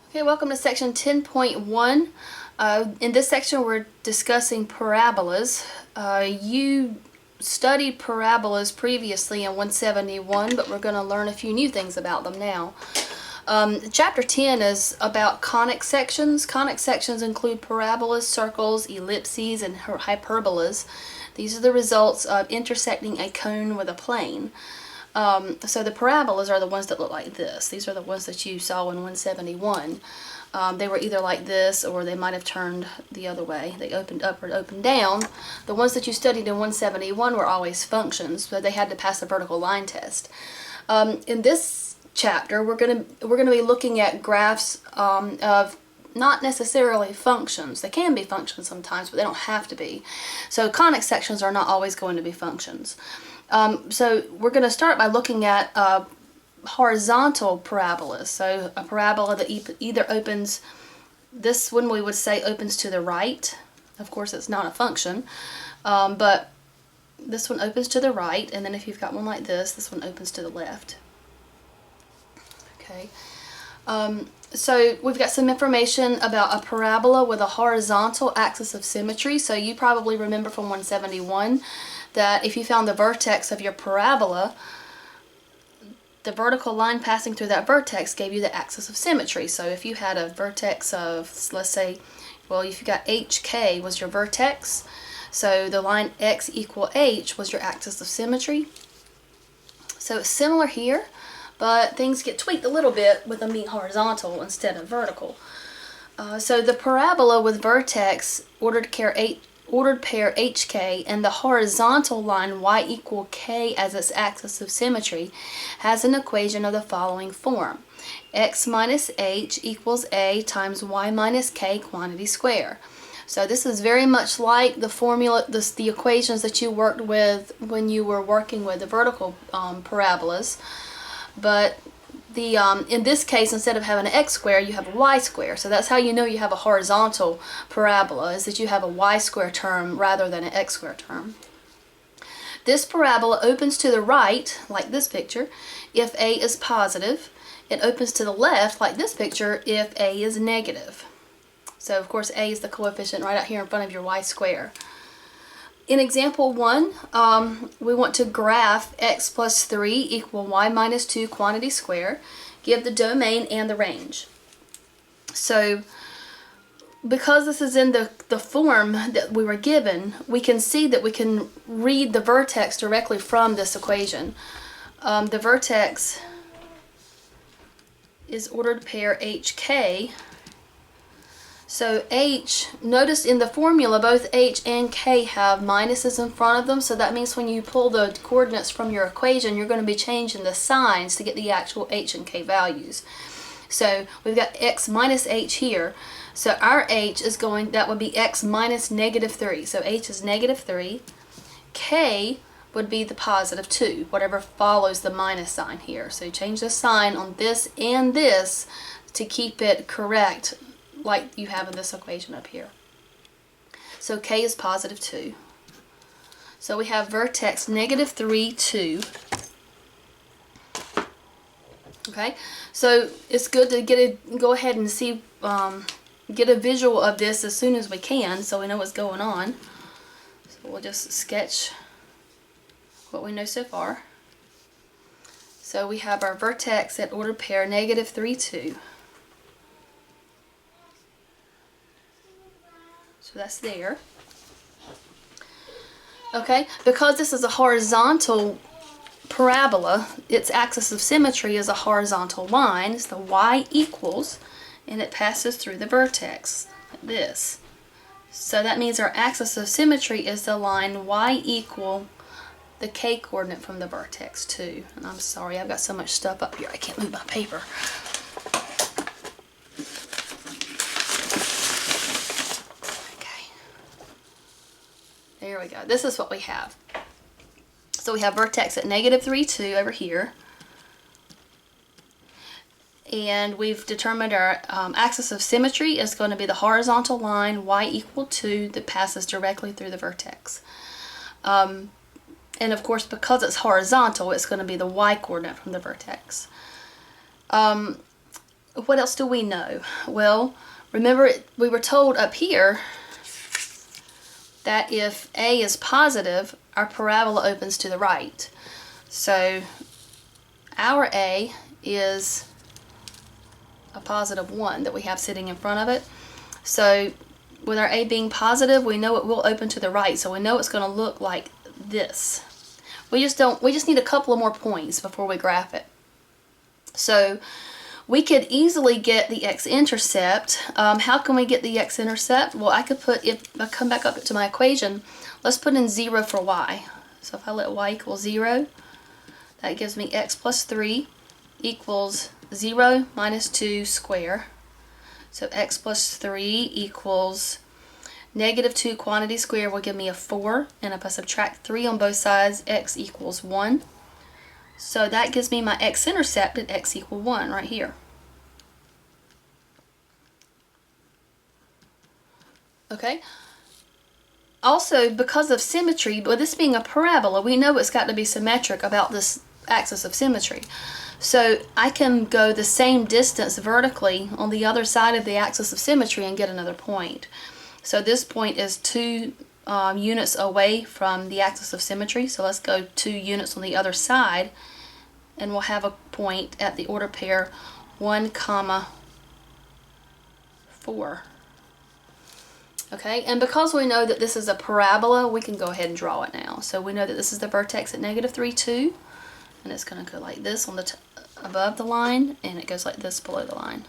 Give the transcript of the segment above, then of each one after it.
Okay, welcome to section 10.1. In this section we're discussing parabolas. You studied parabolas previously in 171, but we're going to learn a few new things about them now. Chapter 10 is about conic sections. Conic sections include parabolas, circles, ellipses, and hyperbolas. These are the results of intersecting a cone with a plane. So the parabolas are the ones that look like this. These are the ones that you saw in 171. They were either like this or they might have turned the other way. They opened up or opened down. The ones that you studied in 171 were always functions, but they had to pass the vertical line test. In this chapter, we're gonna be looking at graphs of not necessarily functions. They can be functions sometimes, but they don't have to be. So conic sections are not always going to be functions. So we're going to start by looking at horizontal parabolas. So a parabola that either opens, this one we would say opens to the right. Of course it's not a function, but this one opens to the right, and then if you've got one like this one opens to the left. Okay. So we've got some information about a parabola with a horizontal axis of symmetry. So you probably remember from 171 that if you found the vertex of your parabola, the vertical line passing through that vertex gave you the axis of symmetry. So if you had a vertex of, let's say, well, if you got HK was your vertex, so the line x equal h was your axis of symmetry. So it's similar here, but things get tweaked a little bit with them being horizontal instead of vertical. So the parabola with vertex ordered pair HK and the horizontal line y equal k as its axis of symmetry has an equation of the following form: x minus h equals a times y minus k quantity square. So this is very much like the formula, the equations that you worked with when you were working with the vertical parabolas. But in this case, instead of having an x square, you have a y square. So that's how you know you have a horizontal parabola, is that you have a y square term rather than an x square term. This parabola opens to the right, like this picture, if a is positive. It opens to the left, like this picture, if a is negative. So of course a is the coefficient right out here in front of your y square. In example 1, we want to graph x plus 3 equal y minus 2 quantity square, give the domain and the range. So because this is in the form that we were given, we can see that we can read the vertex directly from this equation. The vertex is ordered pair HK. So h, notice in the formula both h and k have minuses in front of them, so that means when you pull the coordinates from your equation, you're going to be changing the signs to get the actual h and k values. So we've got x minus h here, so our h is going, that would be x minus negative 3, so h is negative 3, k would be the positive 2, whatever follows the minus sign here. So you change the sign on this and this to keep it correct, like you have in this equation up here. So k is positive 2. So we have vertex negative 3, 2. Okay, so it's good to go ahead and see, get a visual of this as soon as we can so we know what's going on. So we'll just sketch what we know so far. So we have our vertex at ordered pair negative 3, 2. So that's there. Okay, because this is a horizontal parabola, its axis of symmetry is a horizontal line. It's the y equals, and it passes through the vertex, like this. So that means our axis of symmetry is the line y equal the k coordinate from the vertex 2. And I'm sorry, I've got so much stuff up here I can't move my paper. There we go. This is what we have. So we have vertex at negative 3, 2 over here. And we've determined our axis of symmetry is going to be the horizontal line y equal 2 that passes directly through the vertex. And of course, because it's horizontal, it's going to be the y coordinate from the vertex. what else do we know? Well, remember we were told up here that if A is positive, our parabola opens to the right. So our A is a positive 1 that we have sitting in front of it. So with our A being positive, we know it will open to the right, so we know it's going to look like this. We just need a couple of more points before we graph it. So we could easily get the x-intercept. How can we get the x-intercept? Well, I could put, if I come back up to my equation, let's put in 0 for y. So if I let y equal 0, that gives me x plus 3 equals 0 minus 2 square. So x plus 3 equals negative 2 quantity square will give me a 4. And if I subtract 3 on both sides, x equals 1. So that gives me my x-intercept at x equal 1 right here. Okay. Also, because of symmetry, but this being a parabola, we know it's got to be symmetric about this axis of symmetry. So I can go the same distance vertically on the other side of the axis of symmetry and get another point. So this point is 2 units away from the axis of symmetry. So let's go 2 units on the other side, and we'll have a point at the order pair 1, 4. Okay, and because we know that this is a parabola, we can go ahead and draw it now. So we know that this is the vertex at negative 3, 2, and it's going to go like this on the above the line, and it goes like this below the line.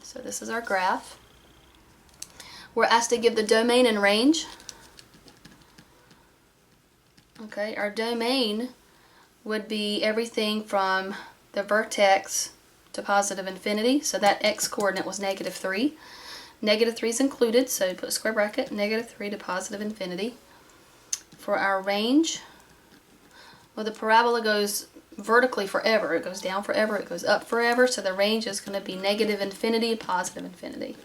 So this is our graph. We're asked to give the domain and range. Okay, our domain would be everything from the vertex to positive infinity. So that x-coordinate was negative 3. Negative 3 is included, so put a square bracket, negative 3 to positive infinity. For our range, well, the parabola goes vertically forever. It goes down forever, it goes up forever, so the range is going to be negative infinity, positive infinity.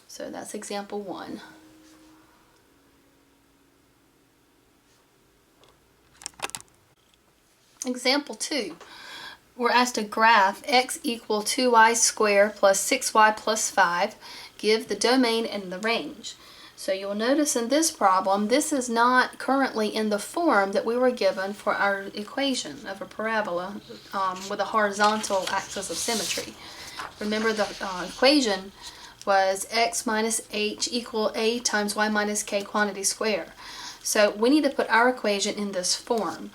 So that's example 1. Example 2. We're asked to graph x equal 2y squared plus 6y plus 5. Give the domain and the range. So you'll notice in this problem, this is not currently in the form that we were given for our equation of a parabola with a horizontal axis of symmetry. Remember the equation was x minus h equal a times y minus k quantity square. So we need to put our equation in this form.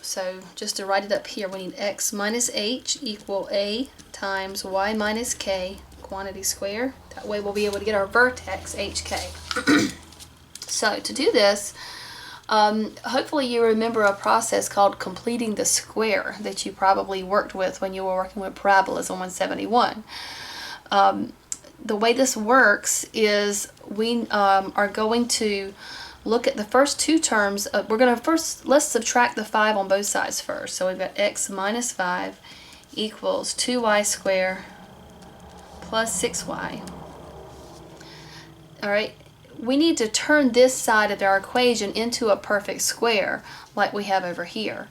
So just to write it up here, we need x minus h equal a times y minus k quantity square. That way we'll be able to get our vertex hk. So to do this, hopefully you remember a process called completing the square that you probably worked with when you were working with parabolas on 171. The way this works is we are going to look at the first 2 terms. We're going to let's subtract the 5 on both sides first. So we've got x minus 5 equals 2y squared plus 6y. Alright, we need to turn this side of our equation into a perfect square like we have over here.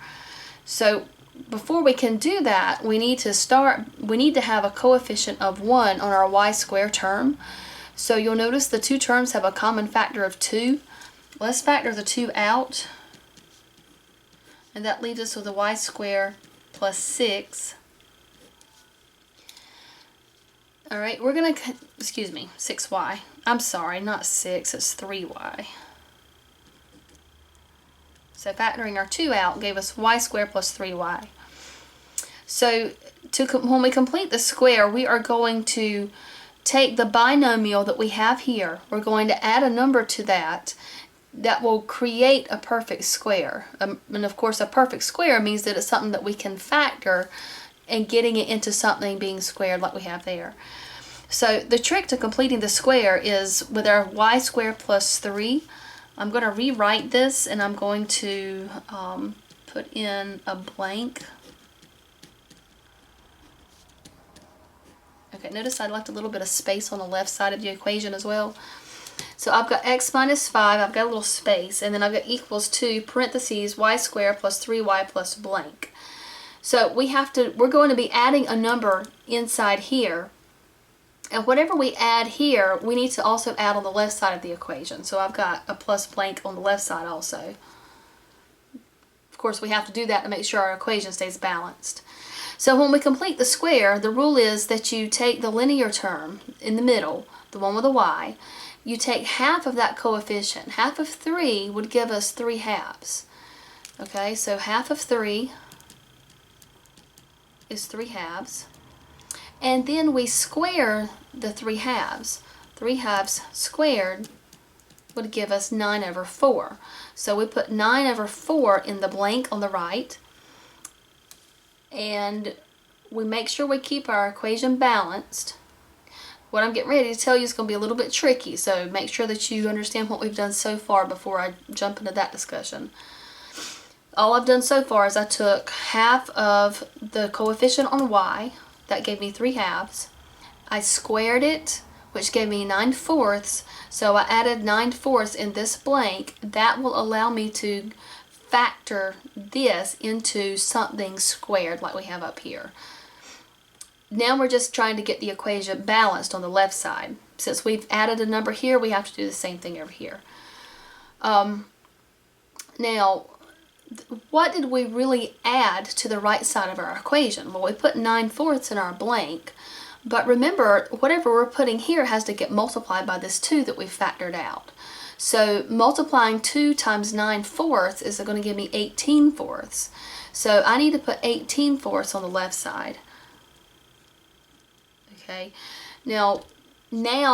So before we can do that, we need to have a coefficient of 1 on our y squared term. So you'll notice the 2 terms have a common factor of 2. Let's factor the 2 out, and that leaves us with a y squared plus 6. Alright, we're going to, 6y. I'm sorry, not 6, it's 3y. So factoring our 2 out gave us y squared plus 3y. So when we complete the square, we are going to take the binomial that we have here. We're going to add a number to that will create a perfect square. And of course, a perfect square means that it's something that we can factor and getting it into something being squared like we have there. So the trick to completing the square is with our y squared plus 3, I'm going to rewrite this, and I'm going to put in a blank. Okay, notice I left a little bit of space on the left side of the equation as well. So I've got x minus 5, I've got a little space, and then I've got equals 2 parentheses y squared plus 3y plus blank. So we're going to be adding a number inside here, and whatever we add here, we need to also add on the left side of the equation. So I've got a plus blank on the left side also. Of course, we have to do that to make sure our equation stays balanced. So when we complete the square, the rule is that you take the linear term in the middle, the one with a y, you take half of that coefficient. Half of 3 would give us 3 halves. Okay, so half of 3 is 3 halves. And then we square the 3 halves. 3 halves squared would give us 9 over 4. So we put 9 over 4 in the blank on the right, and we make sure we keep our equation balanced. What I'm getting ready to tell you is going to be a little bit tricky, so make sure that you understand what we've done so far before I jump into that discussion. All I've done so far is I took half of the coefficient on y, that gave me 3 halves. I squared it, which gave me 9/4, so I added 9/4 in this blank. That will allow me to factor this into something squared like we have up here. Now we're just trying to get the equation balanced on the left side. Since we've added a number here, we have to do the same thing over here. Now, what did we really add to the right side of our equation? Well, we put 9/4 in our blank, but remember, whatever we're putting here has to get multiplied by this 2 that we factored out. So multiplying 2 times 9/4 is going to give me 18/4. So I need to put 18/4 on the left side. Okay, now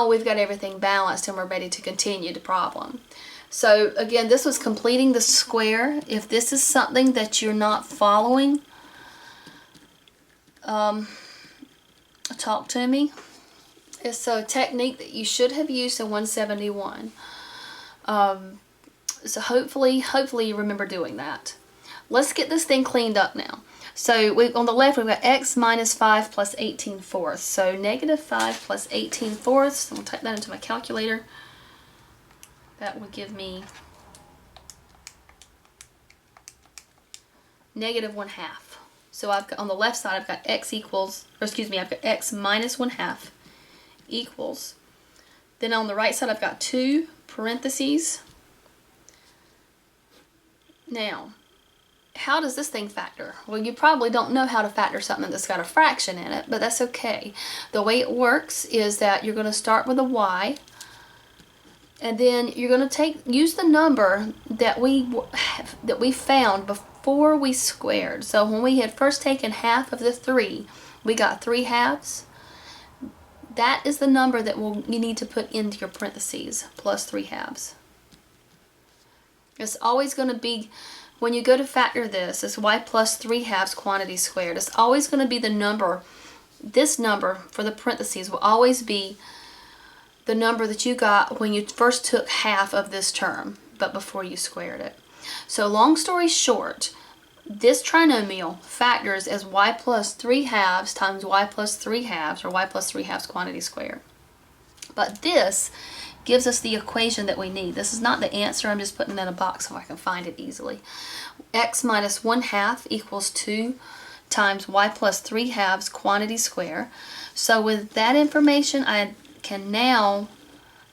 we've got everything balanced and we're ready to continue the problem. So again, this was completing the square. If this is something that you're not following, talk to me. It's a technique that you should have used in 171. So hopefully you remember doing that. Let's get this thing cleaned up now. So on the left, we've got x minus 5 plus 18/4. So negative 5 plus 18/4. I'm going to type that into my calculator. That would give me negative 1/2. So I've got on the left side, I've got x equals, or excuse me, I've got x minus 1/2 equals. Then on the right side, I've got 2 parentheses. Now, how does this thing factor? Well, you probably don't know how to factor something that's got a fraction in it, but that's okay. The way it works is that you're going to start with a y, and then you're going to use the number that we found before we squared. So when we had first taken half of the 3, we got 3 halves. That is the number that you need to put into your parentheses, plus 3 halves. It's always going to be, when you go to factor this, it's y plus 3 halves quantity squared. It's always going to be the number, this number for the parentheses will always be the number that you got when you first took half of this term, but before you squared it. So long story short, this trinomial factors as y plus 3 halves times y plus 3 halves, or y plus 3 halves quantity squared. But this gives us the equation that we need. This is not the answer, I'm just putting it in a box so I can find it easily. X minus 1/2 equals 2 times y plus 3 halves quantity squared. So with that information, I can now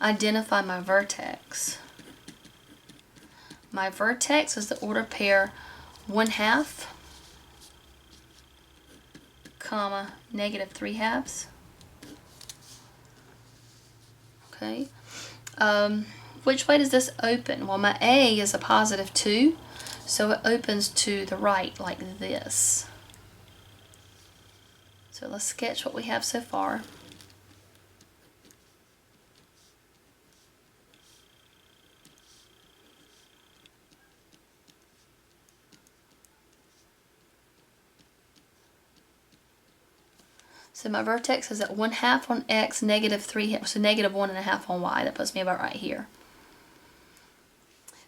identify my vertex. My vertex is the order pair 1/2, comma, negative 3 halves. Okay. Which way does this open? Well, my A is a positive 2, so it opens to the right like this. So let's sketch what we have so far. So my vertex is at 1/2 on X, negative 3, so negative 1.5 on Y. That puts me about right here.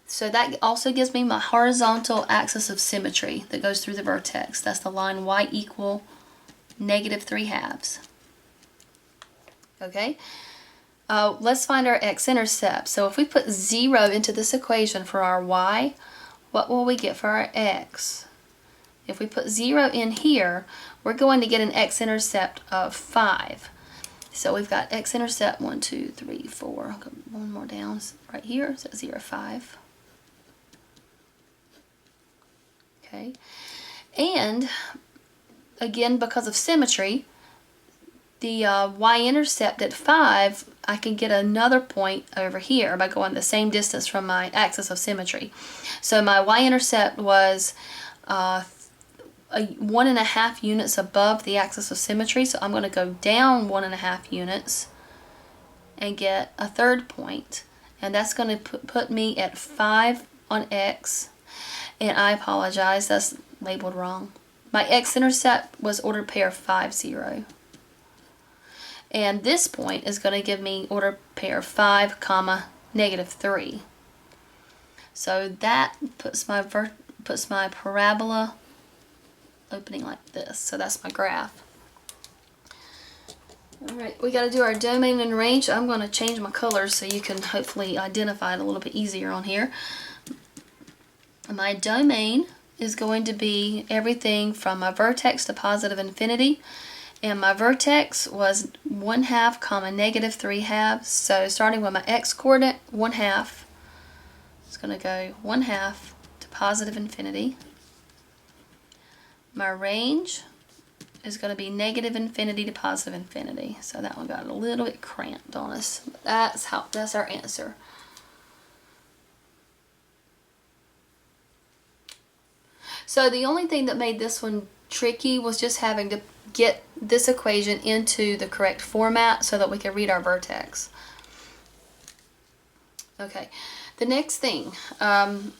So that also gives me my horizontal axis of symmetry that goes through the vertex. That's the line Y equal negative 3 halves. Okay? let's find our x-intercept. So if we put 0 into this equation for our y, what will we get for our x? If we put 0 in here, we're going to get an x-intercept of 5. So we've got x-intercept 1, 2, 3, 4. One more down right here, so 0, 5. Okay, and again, because of symmetry, the y-intercept at 5, I can get another point over here by going the same distance from my axis of symmetry. So my y-intercept was 1.5 units above the axis of symmetry, so I'm going to go down 1.5 units and get a third point, and that's going to put me at 5 on x, and I apologize, that's labeled wrong. My x-intercept was ordered pair 5, 0. And this point is going to give me ordered pair 5, comma, -3. So that puts my parabola opening like this. So that's my graph. Alright, we got to do our domain and range. I'm going to change my colors so you can hopefully identify it a little bit easier on here. My domain is going to be everything from my vertex to positive infinity. And my vertex was 1/2, comma, -3/2. So starting with my x-coordinate, 1/2. It's going to go 1/2 to positive infinity. My range is going to be -infinity to positive infinity. So that one got a little bit cramped on us. But that's our answer. So the only thing that made this one tricky was just having to get this equation into the correct format so that we can read our vertex. Okay, the next thing,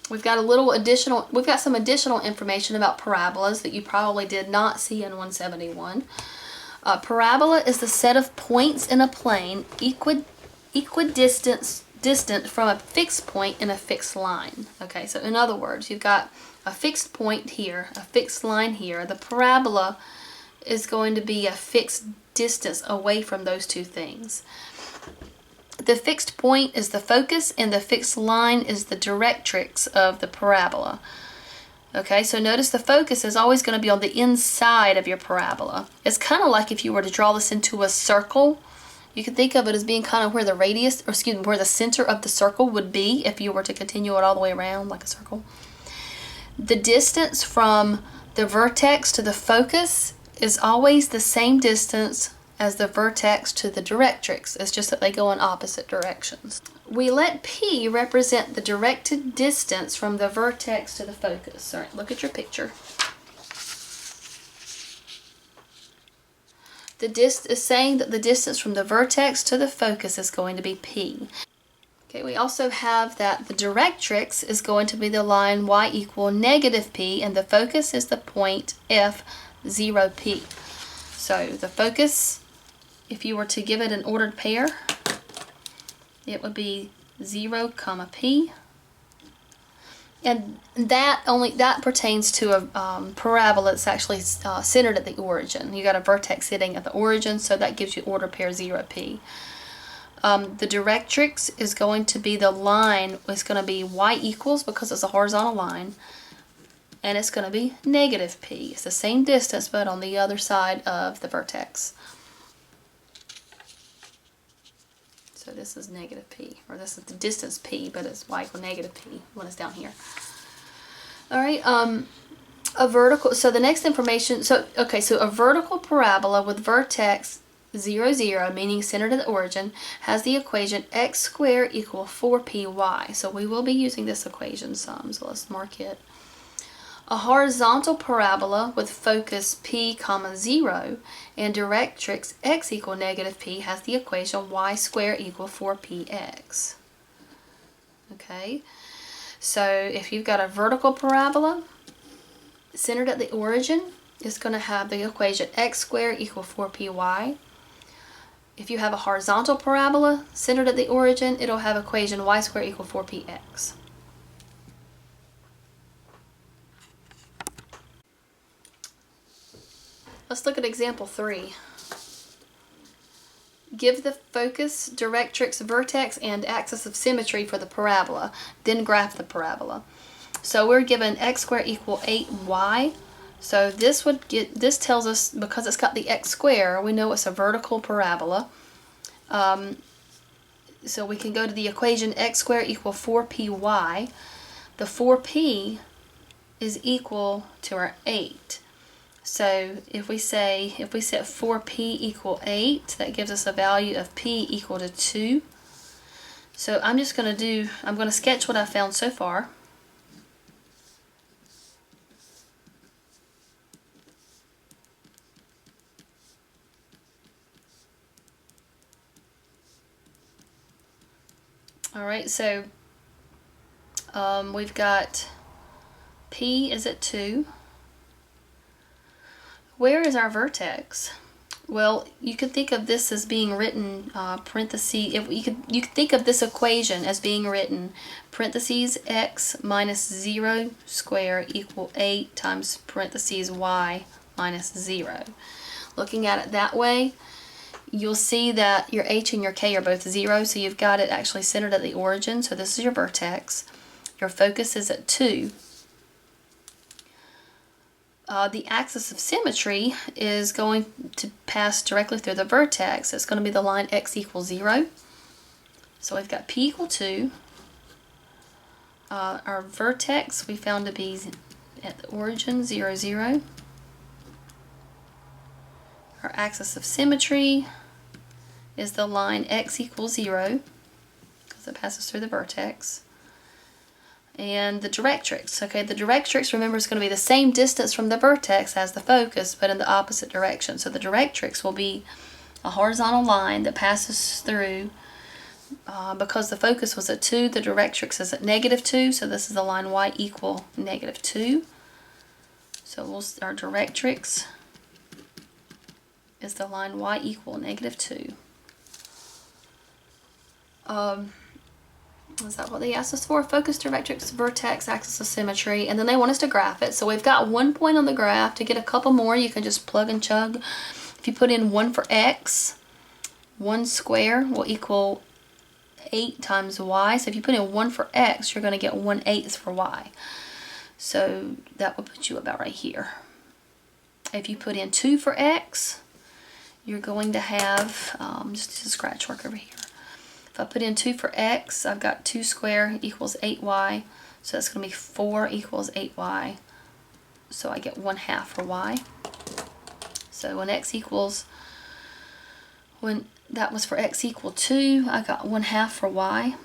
we've got some additional information about parabolas that you probably did not see in 171. Parabola is the set of points in a plane distant from a fixed point in a fixed line. Okay, so in other words, you've got a fixed point here, a fixed line here. The parabola is going to be a fixed distance away from those two things. The fixed point is the focus and the fixed line is the directrix of the parabola. Okay, so notice the focus is always going to be on the inside of your parabola. It's kind of like if you were to draw this into a circle. You can think of it as being kind of where the radius, or excuse me, where the center of the circle would be if you were to continue it all the way around like a circle. The distance from the vertex to the focus is always the same distance as the vertex to the directrix. It's just that they go in opposite directions. We let P represent the directed distance from the vertex to the focus. All right, look at your picture. The is saying that the distance from the vertex to the focus is going to be P. Okay, we also have that the directrix is going to be the line y equal -P, and the focus is the point F, 0P. So the focus, if you were to give it an ordered pair, it would be 0, P. And that pertains to a parabola that's actually centered at the origin. You got a vertex sitting at the origin, so that gives you order pair 0P. The directrix is going to be the line. It's going to be y equals, because it's a horizontal line, and it's going to be -P. It's the same distance, but on the other side of the vertex. So this is -P, or this is the distance P, but it's y equal -P when it's down here. All right, a vertical, so the next information, so a vertical parabola with vertex 0, 0, meaning centered at the origin, has the equation x squared equal 4py. So we will be using this equation some, so let's mark it. A horizontal parabola with focus P, 0 and directrix x equal -P has the equation y squared equal 4px. Okay, so if you've got a vertical parabola centered at the origin, it's going to have the equation x squared equal 4py. If you have a horizontal parabola centered at the origin, it'll have equation y squared equal 4px. Let's look at example 3. Give the focus, directrix, vertex, and axis of symmetry for the parabola. Then graph the parabola. So we're given x squared equal 8y. So this tells us, because it's got the x squared, we know it's a vertical parabola. So we can go to the equation x squared equal 4py. The 4p is equal to our 8. So if we set 4p equal 8, that gives us a value of p equal to 2. So I'm going to sketch what I found so far. Alright, so we've got p is at 2. Where is our vertex? Well, you could think of this as being written parentheses. You could think of this equation as being written parentheses x minus 0 squared equal 8 times parentheses y minus 0. Looking at it that way, you'll see that your h and your k are both 0, so you've got it actually centered at the origin. So this is your vertex. Your focus is at 2. The axis of symmetry is going to pass directly through the vertex. It's going to be the line x equals 0. So we've got p equal 2. Our vertex we found to be at the origin 0, 0. Our axis of symmetry is the line x equals 0, because it passes through the vertex. And the directrix, okay, the directrix, remember, is going to be the same distance from the vertex as the focus, but in the opposite direction. So the directrix will be a horizontal line that passes through, because the focus was at 2, the directrix is at -2, so this is the line y equal -2. So our directrix is the line y equal -2. Is that what they asked us for? Focus, directrix, vertex, axis of symmetry, and then they want us to graph it. So we've got 1 point on the graph. To get a couple more, you can just plug and chug. If you put in 1 for x, 1 square will equal 8 times y. So if you put in 1 for x, you're going to get 1/8 for y. So that will put you about right here. If you put in 2 for x, you're going to have, just scratch work over here. If I put in 2 for x, I've got 2 squared equals 8y, so that's going to be 4 equals 8y, so I get 1/2 for y. So when that was for x equal 2, I got 1/2 for y,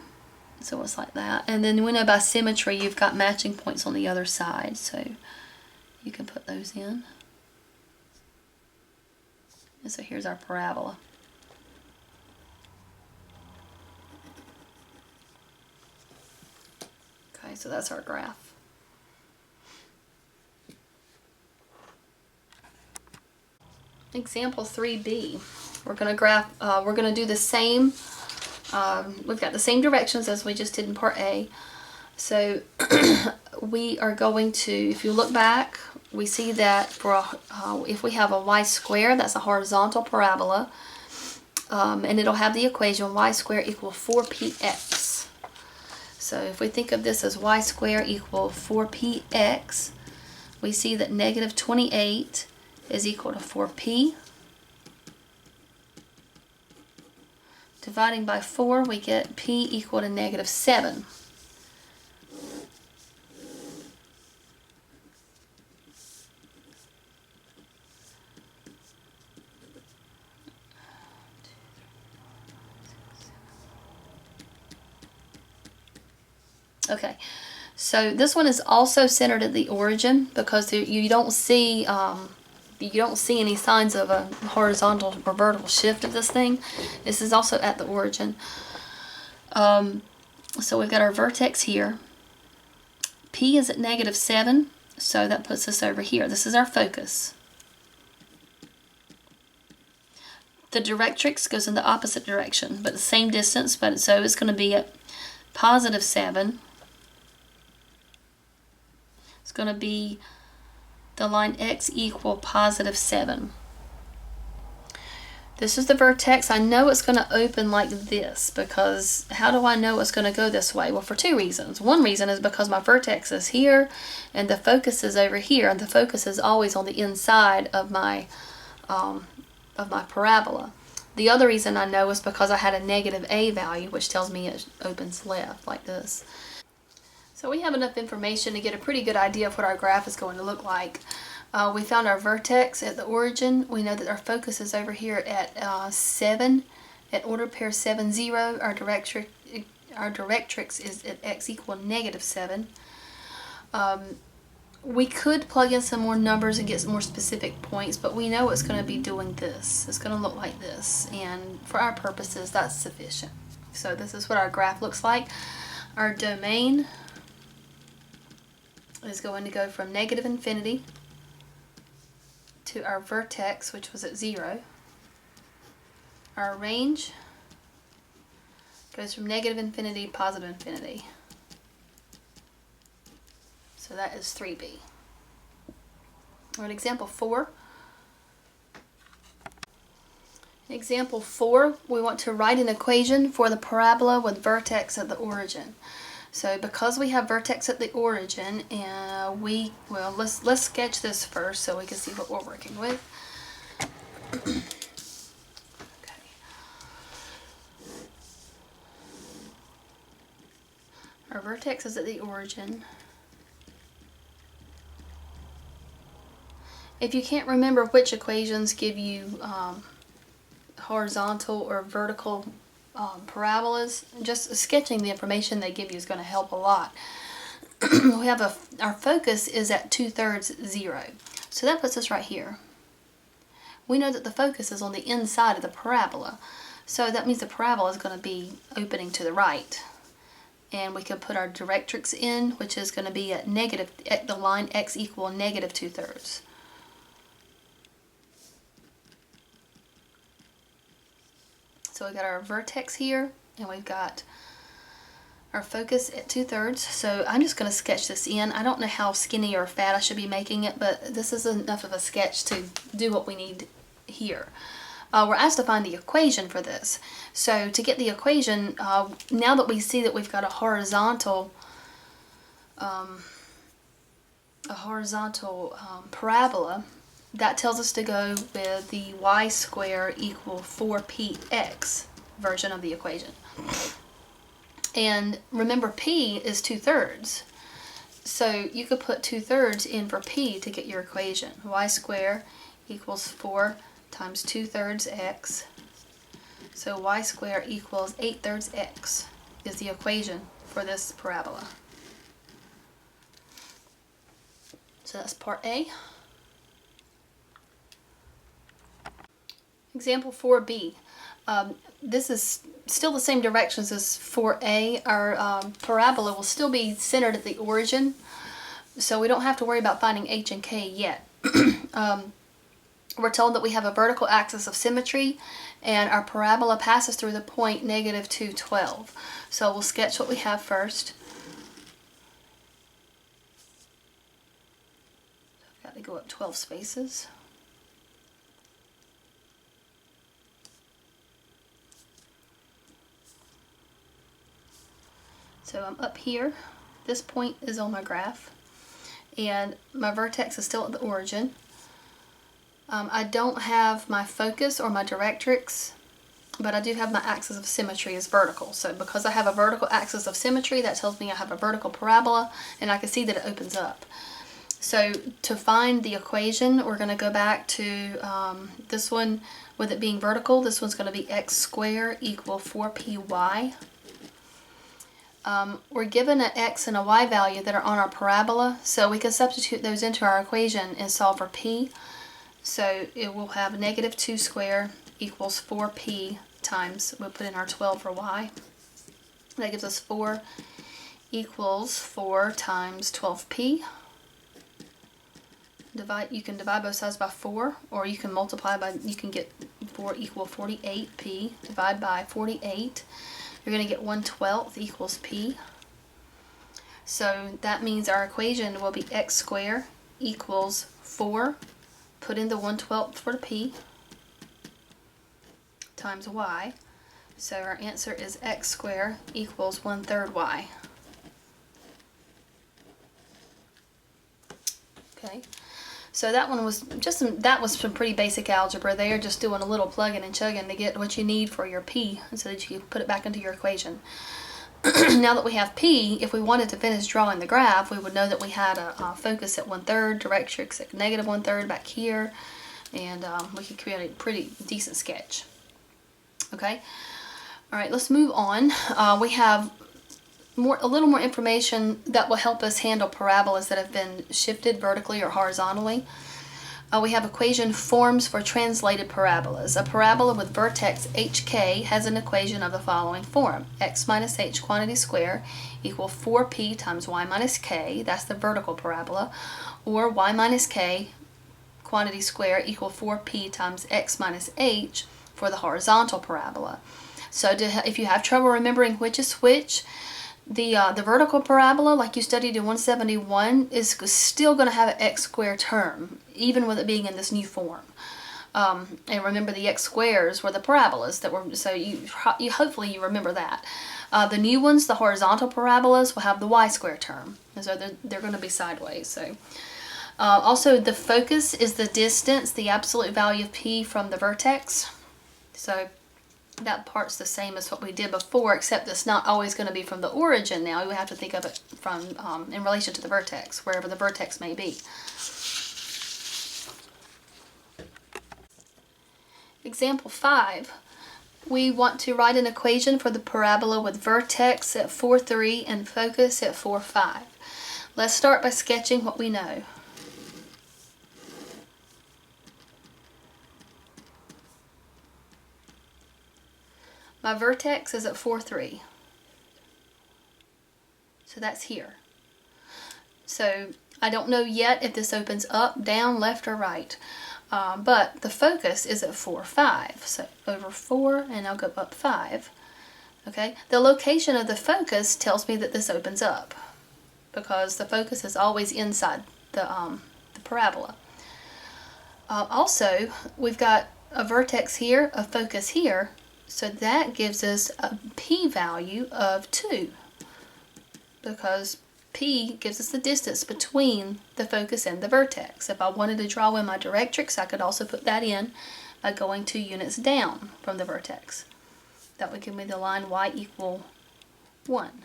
so it's like that. And then we know by symmetry you've got matching points on the other side, so you can put those in. And so here's our parabola. Okay, so that's our graph. Example 3b. We're going to do the same. We've got the same directions as we just did in part A. So we are going to, if you look back, we see that if we have a y squared, that's a horizontal parabola, and it'll have the equation y squared equal 4px. So if we think of this as y squared equal 4px, we see that -28 is equal to 4p. Dividing by 4, we get p equal to -7. Okay, so this one is also centered at the origin, because you don't see any signs of a horizontal or vertical shift of this thing. This is also at the origin. So we've got our vertex here. P is at -7, so that puts us over here. This is our focus. The directrix goes in the opposite direction, but the same distance, so it's going to be at +7. It's going to be the line x equal +7. This is the vertex. I know it's going to open like this because how do I know it's going to go this way? Well, for two reasons. One reason is because my vertex is here and the focus is over here, and the focus is always on the inside of my parabola. The other reason I know is because I had a negative A value, which tells me it opens left like this. So we have enough information to get a pretty good idea of what our graph is going to look like. We found our vertex at the origin. We know that our focus is over here at 7, at order pair 7, 0. Our directrix is at x equal -7. We could plug in some more numbers and get some more specific points, but we know it's going to be doing this. It's going to look like this, and for our purposes, that's sufficient. So this is what our graph looks like. Our domain is going to go from -infinity to our vertex, which was at 0. Our range goes from -infinity to +infinity. So that is 3b. On example 4. In example 4, we want to write an equation for the parabola with vertex at the origin. So because we have vertex at the origin, and let's sketch this first so we can see what we're working with. Okay. Our vertex is at the origin. If you can't remember which equations give you horizontal or vertical parabolas, just sketching the information they give you is going to help a lot. We have our focus is at 2/3 0, so that puts us right here. We know that the focus is on the inside of the parabola, so that means the parabola is going to be opening to the right, and we can put our directrix in, which is going to be at the line x equal -2/3. So we've got our vertex here, and we've got our focus at 2/3. So I'm just going to sketch this in. I don't know how skinny or fat I should be making it, but this is enough of a sketch to do what we need here. We're asked to find the equation for this. So to get the equation, now that we see that we've got a horizontal parabola, that tells us to go with the y square equal 4px version of the equation. And remember, p is 2/3. So you could put 2/3 in for p to get your equation. Y square equals 4 times 2/3 x. So y square equals 8/3 x is the equation for this parabola. So that's part A. Example 4b. This is still the same directions as 4a. Our parabola will still be centered at the origin, so we don't have to worry about finding h and k yet. We're told that we have a vertical axis of symmetry, and our parabola passes through the point -2, 12. So we'll sketch what we have first. I've got to go up 12 spaces. So I'm up here. This point is on my graph, and my vertex is still at the origin. I don't have my focus or my directrix, but I do have my axis of symmetry as vertical. So because I have a vertical axis of symmetry, that tells me I have a vertical parabola, and I can see that it opens up. So to find the equation, we're going to go back to this one. With it being vertical, this one's going to be x squared equal 4py. We're given an x and a y value that are on our parabola, so we can substitute those into our equation and solve for p. So it will have -2 squared equals 4p times, we'll put in our 12 for y. That gives us 4 equals 4 times 12p. You can divide both sides by 4, or you can multiply by, you can get 4 equal 48p. Divide by 48. You're going to get 1/12 equals p. So that means our equation will be x squared equals 4. Put in the 1/12 for the p. times y. So our answer is x squared equals 1/3 y. Okay, so that one was that was some pretty basic algebra there, just doing a little plugging and chugging to get what you need for your p so that you can put it back into your equation. Now that we have p, if we wanted to finish drawing the graph, we would know that we had a focus at 1/3, directrix at -1/3 back here, and we could create a pretty decent sketch. Okay, all right, let's move on. We have a little more information that will help us handle parabolas that have been shifted vertically or horizontally. We have equation forms for translated parabolas. A parabola with vertex HK has an equation of the following form: x minus h quantity square equal 4p times y minus k, that's the vertical parabola, or y minus k quantity square equal 4p times x minus h for the horizontal parabola. So if you have trouble remembering which is which, the vertical parabola, like you studied in 171, is still going to have an x squared term, even with it being in this new form. And remember, the x squares were the parabolas that were, so you hopefully you remember that. The new ones, the horizontal parabolas, will have the y squared term, and so they're going to be sideways. So also, the focus is the distance, the absolute value of p from the vertex. So that part's the same as what we did before, except it's not always going to be from the origin now. We have to think of it from in relation to the vertex, wherever the vertex may be. Example 5. We want to write an equation for the parabola with vertex at 4,3 and focus at 4,5. Let's start by sketching what we know. My vertex is at 4,3. So that's here. So I don't know yet if this opens up, down, left, or right. But the focus is at 4,5. So over 4, and I'll go up 5. Okay? The location of the focus tells me that this opens up, because the focus is always inside the parabola. Also, we've got a vertex here, a focus here, so that gives us a p-value of 2, because p gives us the distance between the focus and the vertex. If I wanted to draw in my directrix, I could also put that in by going 2 units down from the vertex. That would give me the line y equal 1.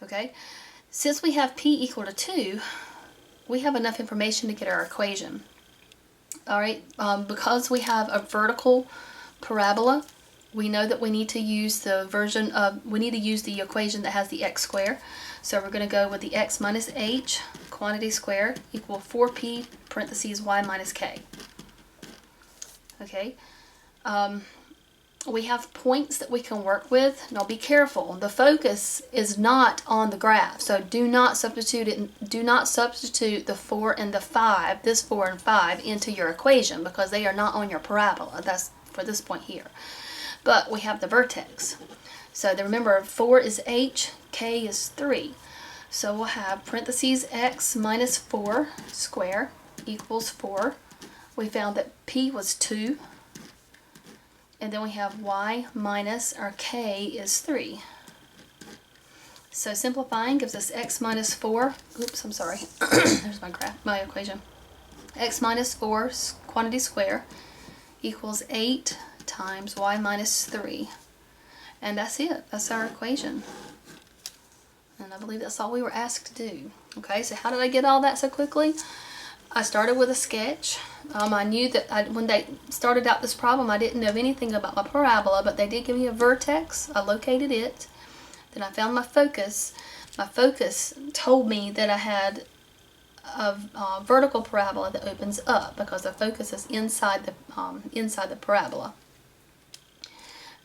Okay, since we have p equal to 2, we have enough information to get our equation. All right, because we have a vertical parabola, we know that we need to use the equation that has the x square. So we're going to go with the x minus h quantity square equal 4p parentheses y minus k. Okay, we have points that we can work with. Now be careful, the focus is not on the graph, so do not substitute the 4 and the 5, this 4 and 5, into your equation, because they are not on your parabola. That's for this point here. But we have the vertex. So remember, 4 is h, k is 3. So we'll have parentheses x minus 4 square equals 4. We found that p was 2. And then we have y minus our k is 3. So simplifying gives us x minus 4. Oops, I'm sorry. There's my equation. X minus 4 quantity square equals 8 times y minus 3. And that's it. That's our equation. And I believe that's all we were asked to do. Okay, so how did I get all that so quickly? I started with a sketch. I knew that when they started out this problem, I didn't know anything about my parabola, but they did give me a vertex. I located it. Then I found my focus. My focus told me that I had a vertical parabola that opens up, because the focus is inside the parabola.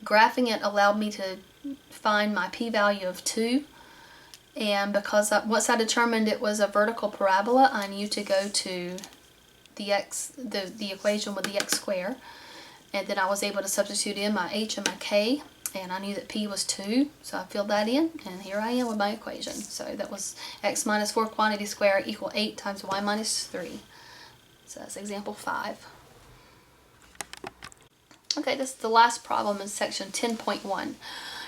Graphing it allowed me to find my p-value of 2, and because once I determined it was a vertical parabola, I knew to go to the equation with the x square, and then I was able to substitute in my h and my k, and I knew that p was 2, so I filled that in, and here I am with my equation. So that was x minus 4 quantity square equal 8 times y minus 3. So that's example 5. Okay, this is the last problem in section 10.1.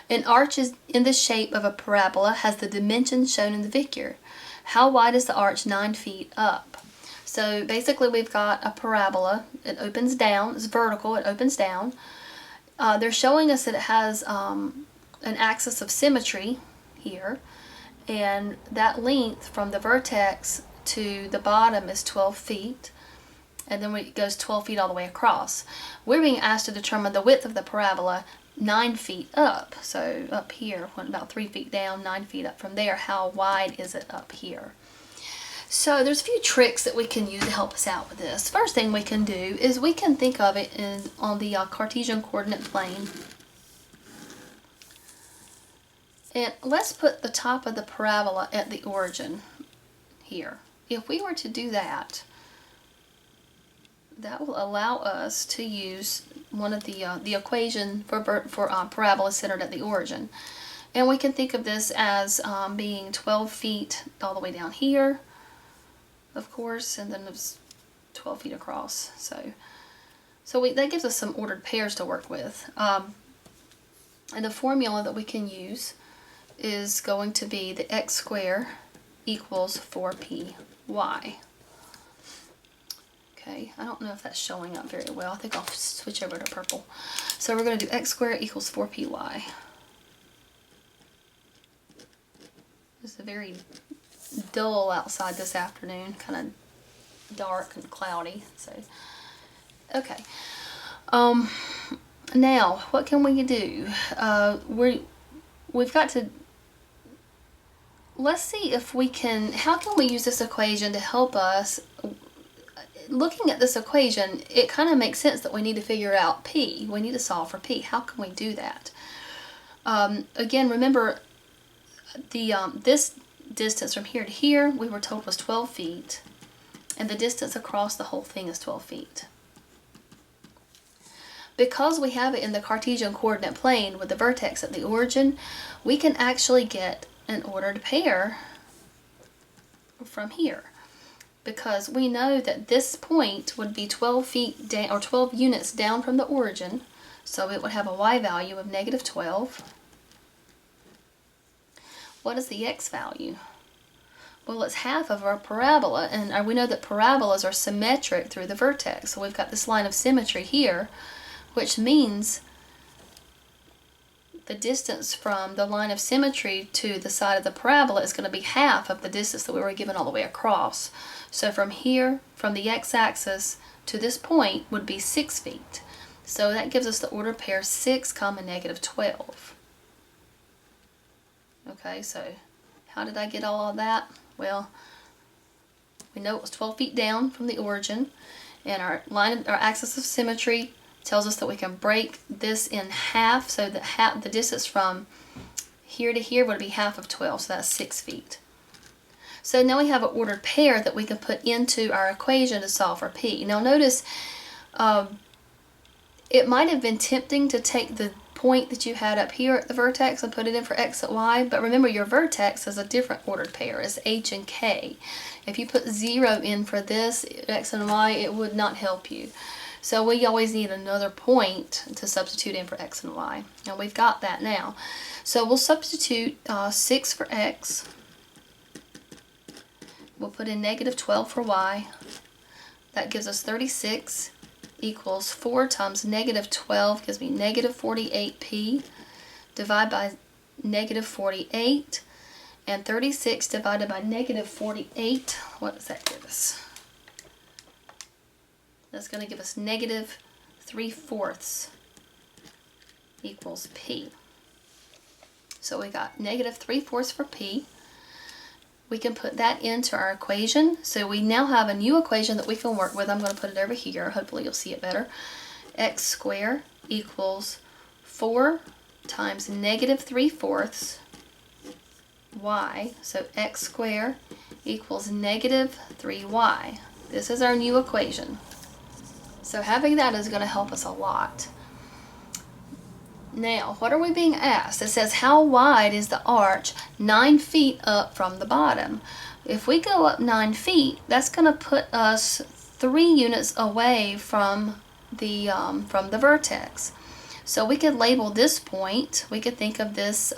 An arch is in the shape of a parabola has the dimensions shown in the figure. How wide is the arch? 9 feet up. So basically we've got a parabola. It opens down. It's vertical. It opens down. They're showing us that it has an axis of symmetry here, and that length from the vertex to the bottom is 12 feet, and then it goes 12 feet all the way across. We're being asked to determine the width of the parabola 9 feet up. So up here, went about 3 feet down, 9 feet up from there. How wide is it up here? So there's a few tricks that we can use to help us out with this. First thing we can do is we can think of it on the Cartesian coordinate plane. And let's put the top of the parabola at the origin here. If we were to do that, that will allow us to use one of the equation for parabola centered at the origin. And we can think of this as being 12 feet all the way down here, of course, and then it's 12 feet across. So that gives us some ordered pairs to work with. And the formula that we can use is going to be the x squared equals 4py. Okay, I don't know if that's showing up very well. I think I'll switch over to purple. So we're going to do x squared equals 4py. It's very dull outside this afternoon, kind of dark and cloudy. So, okay. Now, what can we do? We've got to, let's see if we can, how can we use this equation to help us? Looking at this equation, it kind of makes sense that we need to figure out p. We need to solve for p. How can we do that? Again, remember this distance from here to here, we were told was 12 feet, and the distance across the whole thing is 12 feet. Because we have it in the Cartesian coordinate plane with the vertex at the origin, we can actually get an ordered pair from here. Because we know that this point would be 12 feet down, or 12 units down from the origin, so it would have a y value of -12. What is the x value? Well, it's half of our parabola, and we know that parabolas are symmetric through the vertex. So we've got this line of symmetry here, which means the distance from the line of symmetry to the side of the parabola is going to be half of the distance that we were given all the way across. So from here, from the x-axis to this point would be 6 feet. So that gives us the ordered pair 6, -12. Okay, so how did I get all of that? Well, we know it was 12 feet down from the origin, and our axis of symmetry tells us that we can break this in half, so that the distance from here to here would be half of 12, so that's 6 feet. So now we have an ordered pair that we can put into our equation to solve for p. Now notice, it might have been tempting to take the point that you had up here at the vertex and put it in for x and y, but remember your vertex is a different ordered pair. It's h and k. If you put 0 in for this, x and y, it would not help you. So we always need another point to substitute in for x and y. And we've got that now. So we'll substitute 6 for x. We'll put in -12 for y. That gives us 36 equals 4 times -12 gives me -48p. Divide by -48. And 36 divided by -48, what does that give us? That's going to give us -3/4 equals p. So we got -3/4 for p. We can put that into our equation. So we now have a new equation that we can work with. I'm going to put it over here. Hopefully you'll see it better. X squared equals 4 times -3/4 y. So x squared equals -3y. This is our new equation. So having that is going to help us a lot. Now, what are we being asked? It says, how wide is the arch 9 feet up from the bottom? If we go up 9 feet, that's going to put us 3 units away from from the vertex. So we could label this point, we could think of this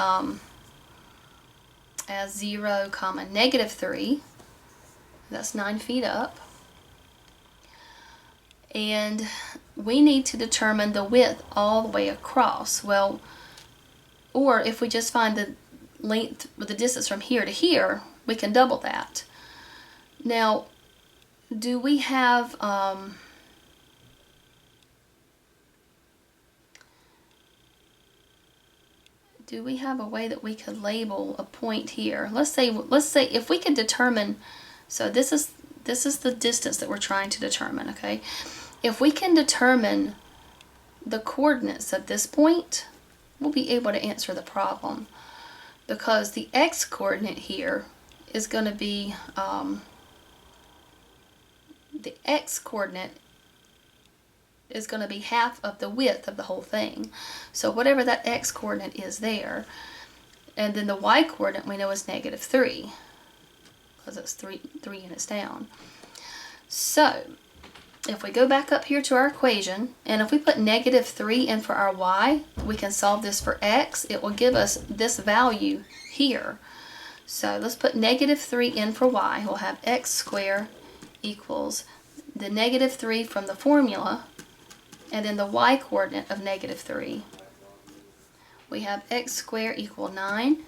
as 0, -3. That's 9 feet up. And we need to determine the width all the way across. Well, or if we just find the length with the distance from here to here, we can double that. Now, do we have a way that we could label a point here? Let's say if we could determine, so this is the distance that we're trying to determine, okay? If we can determine the coordinates of this point, we'll be able to answer the problem, because the x coordinate here is going to be the x coordinate is going to be half of the width of the whole thing. So whatever that x coordinate is there, and then the y coordinate we know is -3, because it's 3 units down. So if we go back up here to our equation, and if we put -3 in for our y, we can solve this for x. It will give us this value here. So let's put -3 in for y. We'll have x squared equals the -3 from the formula, and then the y coordinate of -3. We have x squared equal 9.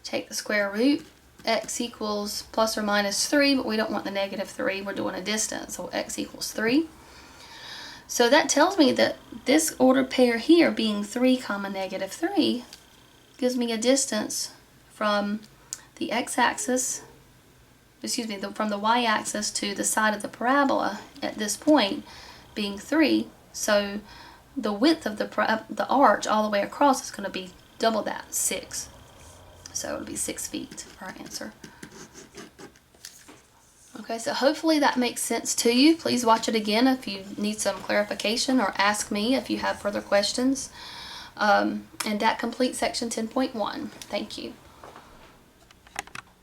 Take the square root. X equals ±3, but we don't want the -3. We're doing a distance, so x equals 3. So that tells me that this ordered pair here, being 3, -3, gives me a distance from the x-axis, from the y-axis to the side of the parabola at this point being 3. So the width of the arch all the way across is going to be double that, 6. So it'll be 6 feet for our answer. Okay, so hopefully that makes sense to you. Please watch it again if you need some clarification, or ask me if you have further questions. And that completes section 10.1. Thank you.